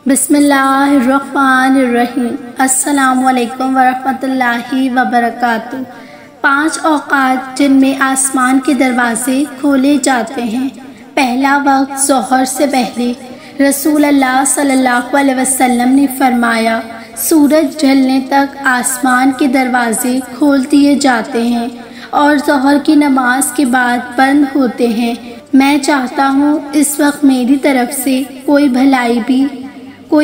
بسم اللہ الرحمن الرحیم۔ السلام علیکم ورحمۃ اللہ وبرکاتہ۔ 5 اوقات جن میں آسمان کے دروازے کھولے جاتے ہیں۔ پہلا وقت ظہر سے پہلے۔ رسول اللہ صلی اللہ علیہ وسلم نے فرمایا، سورج ڈھلنے تک آسمان کے دروازے کھول دیے جاتے ہیں اور ظہر کی نماز کے بعد بند ہوتے ہیں۔ میں چاہتا ہوں اس وقت میری طرف سے کوئی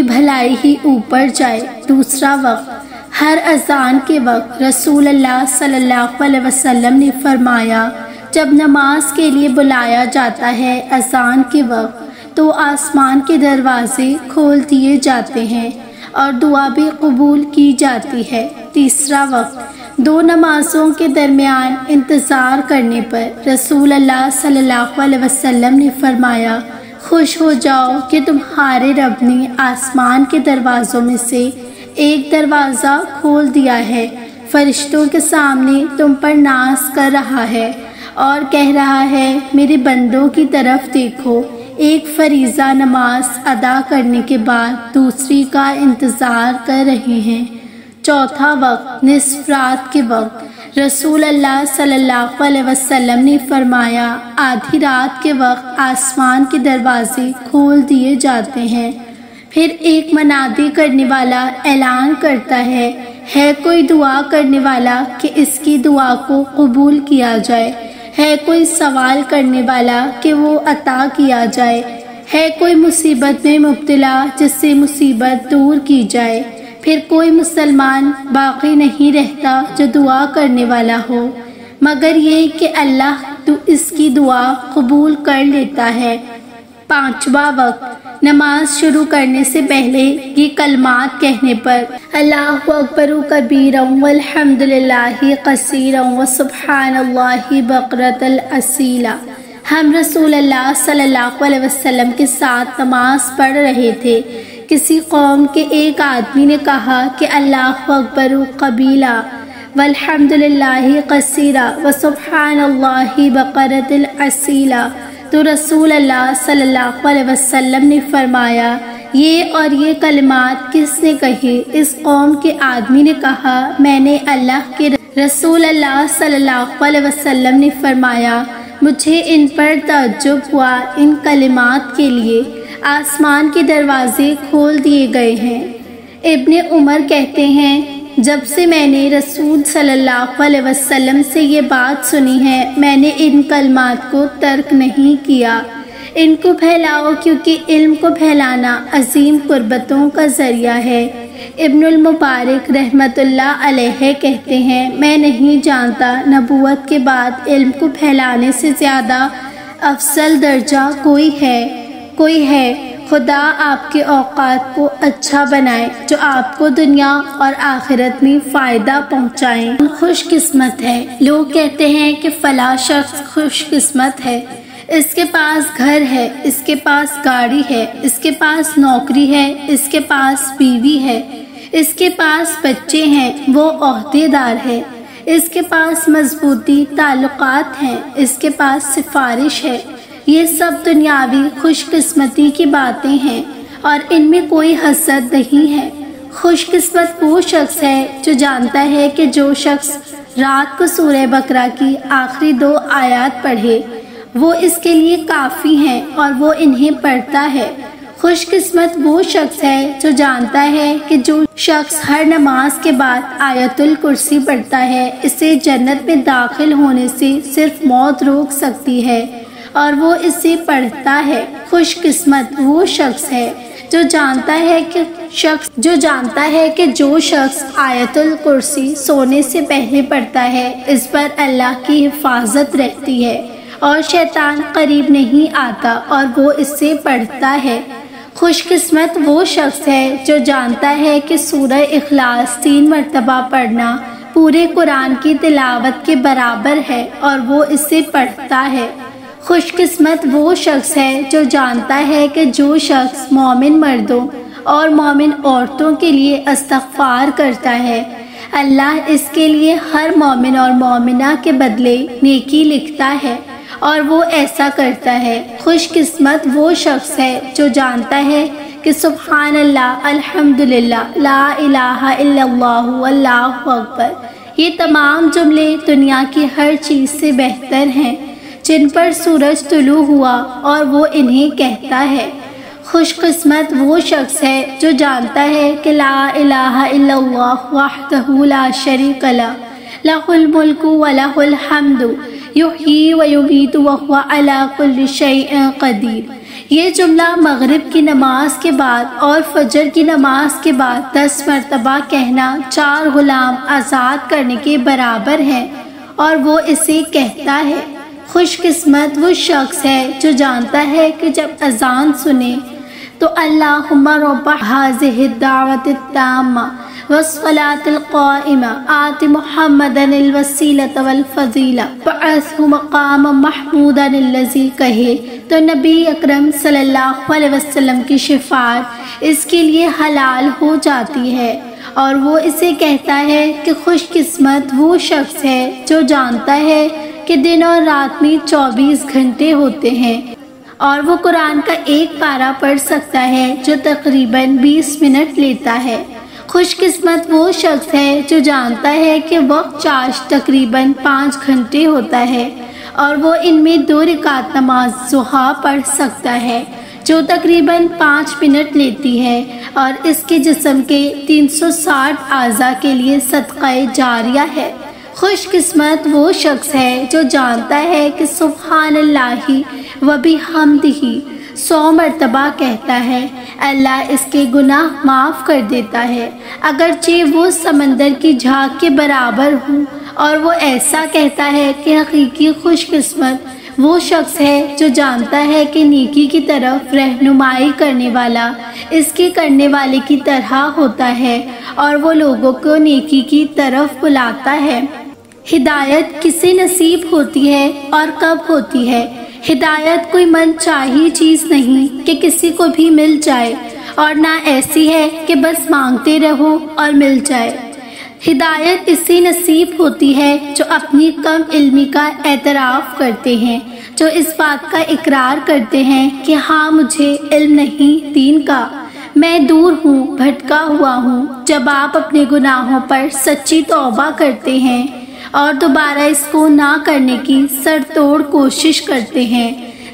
بھلائی ہی اوپر جائے۔ دوسرا وقت، ہر اذان کے وقت رسول اللہ صلی اللہ علیہ وسلم نے فرمایا، جب نماز کے لیے بلایا جاتا ہے اذان کے وقت تو آسمان کے دروازے کھول دیے جاتے ہیں اور دعا بھی قبول کی جاتی ہے۔ تیسرا وقت، 2 نمازوں کے درمیان انتظار کرنے پر رسول اللہ صلی اللہ علیہ وسلم نے فرمایا، خوش ہو جاؤ کہ تمہارے رب نے آسمان کے دروازوں میں سے ایک دروازہ کھول دیا ہے، فرشتوں کے سامنے تم پر ناز کر رہا ہے اور کہہ رہا ہے، میرے بندوں کی طرف دیکھو، ایک فریضہ نماز ادا کرنے کے بعد دوسری کا انتظار کر رہے ہیں۔ چوتھا وقت، نصف رات کے وقت، رسول اللہ صلی اللہ علیہ وسلم نے فرمایا، آدھی رات کے وقت آسمان کے دروازے کھول دیے جاتے ہیں۔ پھر ایک منادی کرنے والا اعلان کرتا ہے کوئی دعا کرنے والا کہ اس کی دعا کو قبول کیا جائے، ہے کوئی سوال کرنے والا کہ وہ عطا کیا جائے، ہے کوئی مصیبت میں مبتلا جس سے مصیبت دور کی جائے۔ پھر کوئی مسلمان باقی نہیں رہتا جو دعا کرنے والا ہو، مگر یہ کہ اللہ تو اس کی دعا قبول کر لیتا ہے۔ 5واں وقت، نماز شروع کرنے سے پہلے یہ کلمات کہنے پر، اللہ اکبر کبیرا والحمدللہ کثیرا وسبحان اللہ بکرۃ اصیلا۔ ہم رسول اللہ صلی اللہ علیہ وسلم کے ساتھ نماز پڑھ رہے تھے۔ کسی قوم کے ایک آدمی نے کہا کہ اللہ اکبر کبیرا والحمدللہ کثیرا وسبحان اللہ بکرۃ اصیلا، تو رسول اللہ صلی اللہ علیہ وسلم نے فرمایا، یہ اور یہ کلمات کس نے کہی؟ اس قوم کے آدمی نے کہا، میں نے۔ اللہ کے رسول اللہ صلی اللہ علیہ وسلم نے فرمایا، مجھے ان پر تعجب ہوا، ان کلمات کے لیے آسمان کے دروازے کھول دیے گئے ہیں۔ ابن عمر کہتے ہیں، جب سے میں نے رسول صلی اللہ علیہ وسلم سے یہ بات سنی ہے، میں نے ان کلمات کو ترک نہیں کیا۔ ان کو پھیلاؤ کیونکہ علم کو پھیلانا عظیم قربتوں کا ذریعہ ہے۔ ابن المبارک رحمۃ اللہ علیہ کہتے ہیں، میں نہیں جانتا نبوت کے بعد علم کو پھیلانے سے زیادہ افضل درجہ کوئی ہے۔ خدا آپ کے اوقات کو اچھا بنائے جو آپ کو دنیا اور آخرت میں فائدہ پہنچائیں۔ خوش قسمت ہے۔ لوگ کہتے ہیں کہ فلاں شخص خوش قسمت ہے، اس کے پاس گھر ہے، اس کے پاس گاڑی ہے، اس کے پاس نوکری ہے، اس کے پاس بیوی ہے، اس کے پاس بچے ہیں، وہ عہدے دار ہے، اس کے پاس مضبوطی تعلقات ہیں، اس کے پاس سفارش ہے۔ یہ سب دنیاوی خوش قسمتی کی باتیں ہیں اور ان میں کوئی حسد نہیں ہے۔ خوش قسمت وہ شخص ہے جو جانتا ہے کہ جو شخص رات کو سورہ بقرہ کی آخری 2 آیات پڑھے وہ اس کے لیے کافی ہیں اور وہ انہیں پڑھتا ہے۔ خوش قسمت وہ شخص ہے جو جانتا ہے کہ جو شخص ہر نماز کے بعد آیت الکرسی پڑھتا ہے، اسے جنت میں داخل ہونے سے صرف موت روک سکتی ہے اور وہ اسے پڑھتا ہے۔ خوش قسمت وہ شخص ہے جو جانتا ہے کہ جو شخص آیت الکرسی سونے سے پہلے پڑھتا ہے اس پر اللہ کی حفاظت رہتی ہے اور شیطان قریب نہیں آتا اور وہ اس سے پڑھتا ہے۔ خوش قسمت وہ شخص ہے جو جانتا ہے کہ سورہ اخلاص 3 مرتبہ پڑھنا پورے قرآن کی تلاوت کے برابر ہے اور وہ اسے پڑھتا ہے۔ خوش قسمت وہ شخص ہے جو جانتا ہے کہ جو شخص مومن مردوں اور مومن عورتوں کے لیے استغفار کرتا ہے، اللہ اس کے لیے ہر مومن اور مومنہ کے بدلے نیکی لکھتا ہے اور وہ ایسا کرتا ہے۔ خوش قسمت وہ شخص ہے جو جانتا ہے کہ کہ سبحان اللہ، الحمدللہ، لا الہ الا اللہ، واللہ اکبر، یہ تمام جملے دنیا کی ہر چیز سے بہتر ہیں جن پر سورج طلوع ہوا اور وہ انہیں کہتا ہے۔ خوش قسمت وہ شخص ہے جو جانتا ہے کہ لا الہ الا اللہ وحدہ لا شریک لہ، لہ الملک ولہ الحمد، یحیی ویمیت وہو علی کل شیء قدیر۔ یہ جملہ مغرب کی نماز کے بعد اور فجر کی نماز کے بعد 10 مرتبہ کہنا 4 غلام آزاد کرنے کے برابر ہے، اور وہ اسے کہتا ہے۔ خوش قسمت وہ شخص ہے جو جانتا ہے کہ جب اذان سنے تو اللہم رب ھذہ الدعوۃ التامہ والصلاۃ القائمہ آت محمدا الوسیلۃ والفضیلہ وابعثہ مقاما محمودا الذی کہے تو نبی اکرم صلی اللہ علیہ وسلم کی شفاعت اس کے لیے حلال ہو جاتی ہے، اور وہ اسے کہتا ہے کہ خوش قسمت وہ شخص ہے جو جانتا ہے کہ دن اور رات میں 24 گھنٹے ہوتے ہیں، اور وہ قرآن کا ایک پارہ پڑھ سکتا ہے جو تقریباً 20 منٹ لیتا ہے۔ خوش قسمت وہ شخص ہے جو جانتا ہے کہ وقت چاشت تقریباً 5 گھنٹے ہوتا ہے، اور وہ ان میں 2 رکعت نماز ضحیٰ پڑھ سکتا ہے جو تقریباً 5 منٹ لیتی ہے، اور اس کے جسم کے 360 اعضاء کے لیے صدقہ جاریہ ہے۔ خوش قسمت وہ شخص ہے جو جانتا ہے کہ سبحان اللہ وبحمدہ 100 مرتبہ کہتا ہے، اللہ اس کے گناہ معاف کر دیتا ہے اگرچہ وہ سمندر کی جھاگ کے برابر ہوں، اور وہ ایسا کہتا ہے کہ حقیقی خوش قسمت وہ شخص ہے جو جانتا ہے کہ نیکی کی طرف رہنمائی کرنے والا اس کے کرنے والے کی طرح ہوتا ہے، اور وہ لوگوں کو نیکی کی طرف بلاتا ہے۔ ہدایت کسے نصیب ہوتی ہے اور کب ہوتی ہے؟ ہدایت کوئی من چاہی چیز نہیں کہ کسی کو بھی مل جائے، اور نہ ایسی ہے کہ بس مانگتے رہو اور مل جائے۔ ہدایت اسے نصیب ہوتی ہے جو اپنی کم علمی کا اعتراف کرتے ہیں، جو اس بات کا اقرار کرتے ہیں کہ ہاں مجھے علم نہیں دین کا، میں دور ہوں، بھٹکا ہوا ہوں۔ جب آپ اپنے گناہوں پر سچی توبہ کرتے ہیں اور دوبارہ اس کو نہ کرنے کی سر توڑ کوشش کرتے ہیں،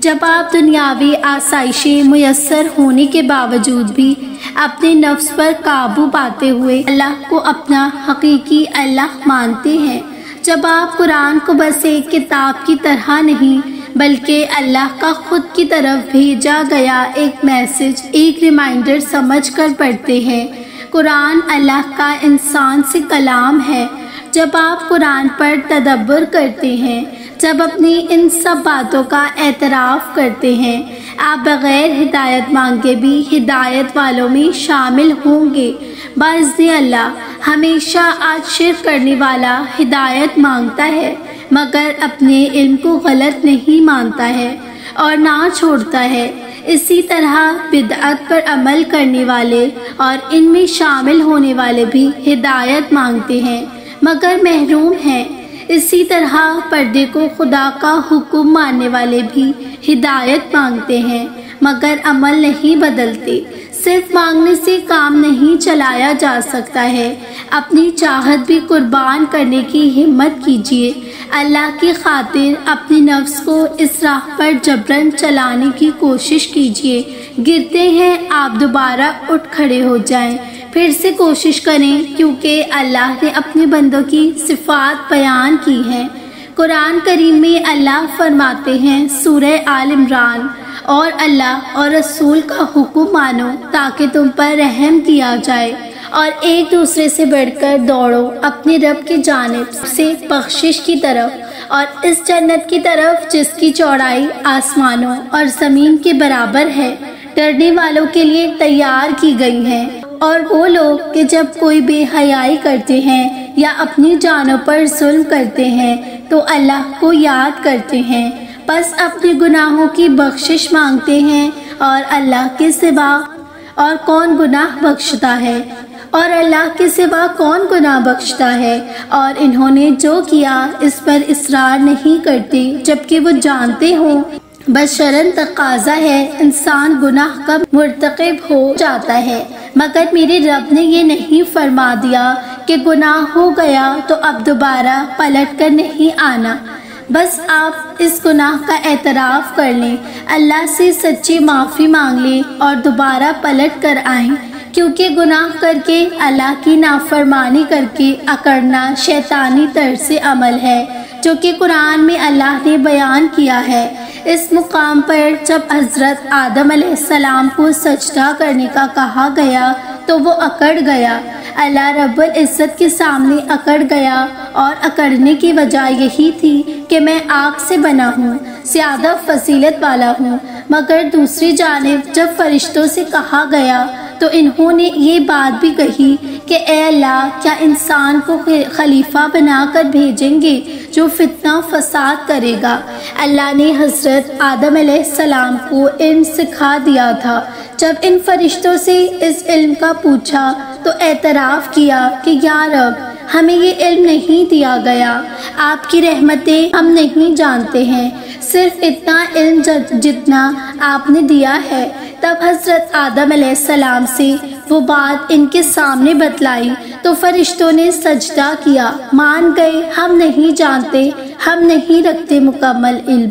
جب آپ دنیاوی آسائشیں میسر ہونے کے باوجود بھی اپنے نفس پر قابو پاتے ہوئے اللہ کو اپنا حقیقی اللہ مانتے ہیں، جب آپ قرآن کو بس ایک کتاب کی طرح نہیں بلکہ اللہ کا خود کی طرف بھیجا گیا ایک میسج، ایک ریمائنڈر سمجھ کر پڑھتے ہیں۔ قرآن اللہ کا انسان سے کلام ہے۔ جب آپ قرآن پر تدبر کرتے ہیں، جب اپنی ان سب باتوں کا اعتراف کرتے ہیں، آپ بغیر ہدایت مانگے بھی ہدایت والوں میں شامل ہوں گے باذن اللہ۔ ہمیشہ آج شرک کرنے والا ہدایت مانگتا ہے مگر اپنے علم کو غلط نہیں مانتا ہے اور نہ چھوڑتا ہے۔ اسی طرح بدعت پر عمل کرنے والے اور ان میں شامل ہونے والے بھی ہدایت مانگتے ہیں مگر محروم ہیں۔ اسی طرح پردے کو خدا کا حکم ماننے والے بھی ہدایت مانگتے ہیں مگر عمل نہیں بدلتے۔ صرف مانگنے سے کام نہیں چلایا جا سکتا ہے، اپنی چاہت بھی قربان کرنے کی ہمت کیجیے۔ اللہ کی خاطر اپنے نفس کو اس راہ پر جبرن چلانے کی کوشش کیجیے۔ گرتے ہیں آپ دوبارہ اٹھ کھڑے ہو جائیں، پھر سے کوشش کریں، کیونکہ اللہ نے اپنے بندوں کی صفات بیان کی ہیں۔ قرآن کریم میں اللہ فرماتے ہیں سورہ آل عمران، اور اللہ اور رسول کا حکم مانو تاکہ تم پر رحم کیا جائے، اور ایک دوسرے سے بڑھ کر دوڑو اپنے رب کی جانب سے بخشش کی طرف، اور اس جنت کی طرف جس کی چوڑائی آسمانوں اور زمین کے برابر ہے، ڈرنے والوں کے لیے تیار کی گئی ہیں۔ اور وہ لوگ کہ جب کوئی بے حیائی کرتے ہیں یا اپنی جانوں پر ظلم کرتے ہیں تو اللہ کو یاد کرتے ہیں، بس اپنے گناہوں کی بخشش مانگتے ہیں، اور اللہ کے سوا اور کون گناہ بخشتا ہے، اور اللہ کے سوا کون گناہ بخشتا ہے، اور انہوں نے جو کیا اس پر اصرار نہیں کرتے جبکہ وہ جانتے ہوں بشرن تقاضا ہے انسان گناہ کا مرتکب ہو جاتا ہے، مگر میرے رب نے یہ نہیں فرما دیا کہ گناہ ہو گیا تو اب دوبارہ پلٹ کر نہیں آنا۔ بس آپ اس گناہ کا اعتراف کر لیں، اللہ سے سچی معافی مانگ لیں اور دوبارہ پلٹ کر آئیں، کیونکہ گناہ کر کے اللہ کی نافرمانی کر کے اکڑنا شیطانی طرز عمل ہے جو کہ قرآن میں اللہ نے بیان کیا ہے۔ اس مقام پر جب حضرت آدم علیہ السلام کو سجدہ کرنے کا کہا گیا تو وہ اکڑ گیا، اللہ رب العزت کے سامنے اکڑ گیا، اور اکڑنے کی وجہ یہی تھی کہ میں آگ سے بنا ہوں، زیادہ فضیلت والا ہوں۔ مگر دوسری جانب جب فرشتوں سے کہا گیا تو انہوں نے یہ بات بھی کہی کہ اے اللہ، کیا انسان کو خلیفہ بنا کر بھیجیں گے جو فتنہ فساد کرے گا؟ اللہ نے حضرت آدم علیہ السلام کو علم سکھا دیا تھا۔ جب ان فرشتوں سے اس علم کا پوچھا تو اعتراف کیا کہ یا رب، ہمیں یہ علم نہیں دیا گیا، آپ کی رحمتیں ہم نہیں جانتے ہیں، صرف اتنا علم جتنا آپ نے دیا ہے۔ تب حضرت آدم علیہ السلام سے وہ بات ان کے سامنے بتلائی تو فرشتوں نے سجدہ کیا، مان گئے ہم نہیں جانتے، ہم نہیں رکھتے مکمل علم۔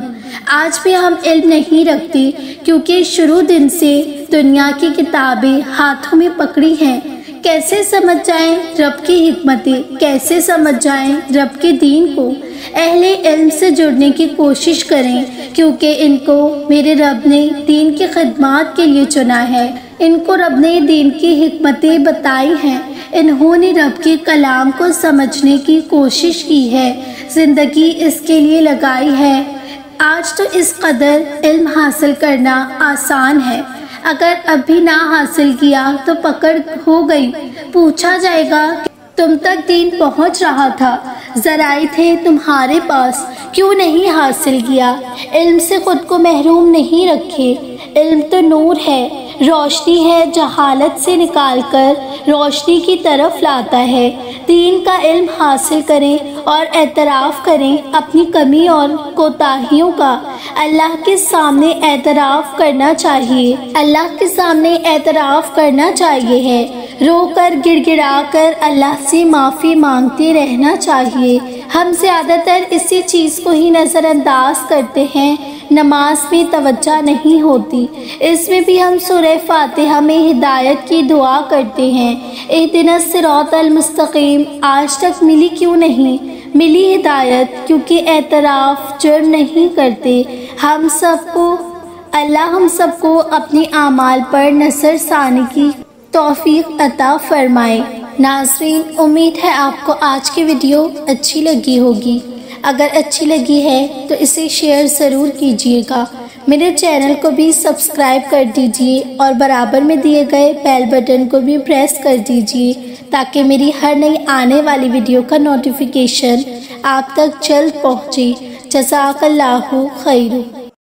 آج بھی ہم علم نہیں رکھتے کیونکہ شروع دن سے دنیا کی کتابیں ہاتھوں میں پکڑی ہیں۔ کیسے سمجھ جائیں رب کی حکمتیں، کیسے سمجھ جائیں رب کے دین کو؟ اہل علم سے جڑنے کی کوشش کریں، کیونکہ ان کو میرے رب نے دین کی خدمات کے لیے چنا ہے، ان کو رب نے دین کی حکمتیں بتائی ہیں، انہوں نے رب کے کلام کو سمجھنے کی کوشش کی ہے، زندگی اس کے لیے لگائی ہے۔ آج تو اس قدر علم حاصل کرنا آسان ہے، اگر ابھی نہ حاصل کیا تو پکڑ ہو گئی، پوچھا جائے گا کہ تم تک دین پہنچ رہا تھا، ذرائع تھے تمہارے پاس، کیوں نہیں حاصل کیا؟ علم سے خود کو محروم نہیں رکھے، علم تو نور ہے، روشنی ہے، جہالت سے نکال کر روشنی کی طرف لاتا ہے۔ دین کا علم حاصل کریں اور اعتراف کریں اپنی کمی اور کوتاہیوں کا۔ اللہ کے سامنے اعتراف کرنا چاہیے، اللہ کے سامنے اعتراف کرنا چاہیے ہے، رو کر گڑ گڑا کر اللہ سے معافی مانگتے رہنا چاہیے۔ ہم زیادہ تر اسی چیز کو ہی نظر انداز کرتے ہیں، نماز میں توجہ نہیں ہوتی، اس میں بھی ہم سورہ فاتحہ میں ہدایت کی دعا کرتے ہیں، اہدنا الصراط المستقیم، آج تک ملی کیوں نہیں؟ ملی ہدایت کیونکہ اعتراف جرم نہیں کرتے۔ اللہ ہم سب کو اپنی اعمال پر نظر ثانی کی توفیق عطا فرمائے۔ ناظرین، امید ہے آپ کو آج کی ویڈیو اچھی لگی ہوگی۔ اگر اچھی لگی ہے تو اسے شیئر ضرور کیجیے گا، میرے چینل کو بھی سبسکرائب کر دیجیے اور برابر میں دیے گئے بیل بٹن کو بھی پریس کر دیجیے تاکہ میری ہر نئی آنے والی ویڈیو کا نوٹیفیکیشن آپ تک جلد پہنچے۔ جزاک اللہ خیر۔